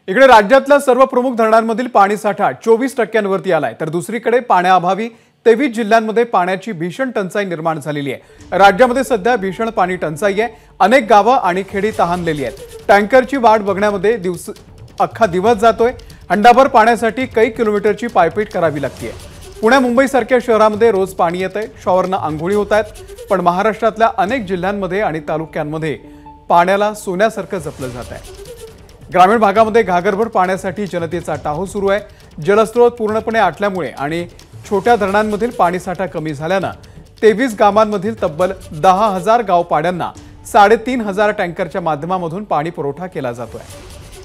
इकडे राज्यातल्या सर्व प्रमुख धरणांमधील पाणीसाठा 24% आलाय, तर दुसरीकडे पाण्याअभावी 23 जिल्ह्यांमध्ये पाण्याची भीषण टंचाई निर्माण झालेली आहे। राज्यामध्ये सध्या भीषण पाणी टंचाई आहे। अनेक गावं आणि खेडी तहानलेली आहेत। टँकरची वाट बघण्यामध्ये अख्खा दिवस जातोय। हंडाभर पाण्यासाठी काही किलोमीटरची पायपीट करावी लागते। पुणे मुंबई सारख्या शहरांमध्ये रोज पाणी येतंय, शॉवरनं आंघोळी होत आहेत, पण महाराष्ट्रातल्या अनेक जिल्ह्यांमध्ये आणि तालुक्यांमध्ये पाण्याला सोन्यासारखं जपलं जात आहे। ग्रामीण भागामध्ये घागरभर पाण्यासाठी जनतेचा टाहो सुरू आहे। जलस्रोत पूर्णपणे आटल्यामुळे आणि छोट्या धरणांमधील पाणीसाठा कमी झाल्यानं 23 गावांमधील तब्बल 10,000 गावपाड्यांना 3,500 टँकरच्या माध्यमातून पाणी पुरवठा केला जातोय।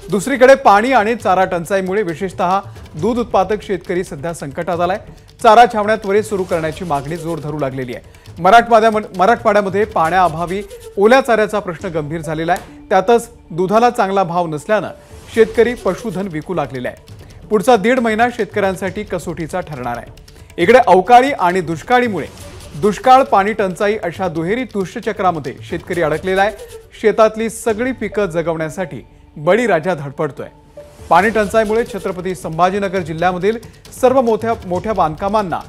दुसरीकडे पाणी आणि चारा टंचाईमुळे विशेषतः दूध उत्पादक शेतकरी सध्या संकटात आलाय। चारा छावण्या त्वरित सुरू करण्याची मागणी जोर धरू लागलेली आहे। मराठवाड्यामध्ये पाण्याअभावी ओल्या चाऱ्याचा प्रश्न गंभीर झालेला आहे। त्यातच दुधाला चांगला भाव नसल्यानं शेतकरी पशुधन विकू लागलेले आहे। पुढचा 1.5 महिना शेतकऱ्यांसाठी कसोटीचा ठरणार आहे। इकडे अवकाळी आणि दुष्काळीमुळे दुष्काळ, पाणी टंचाई अशा दुहेरी दुष्टचक्रामध्ये शेतकरी अडकलेला आहे। शेतातली सगळी पिकं जगवण्यासाठी बळीराजा धडपडतोय। पाणी टंचाईमुळे छत्रपती संभाजीनगर जिल्ह्यामधील सर्व मोठ्या बांधकामांना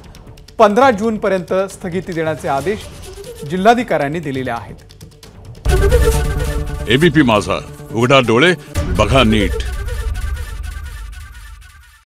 15 जूनपर्यंत स्थगिती देण्याचे आदेश जिल्हाधिकाऱ्यांनी दिलेले आहेत। एबीपी माझा, उघडा डोळे बघा नीट।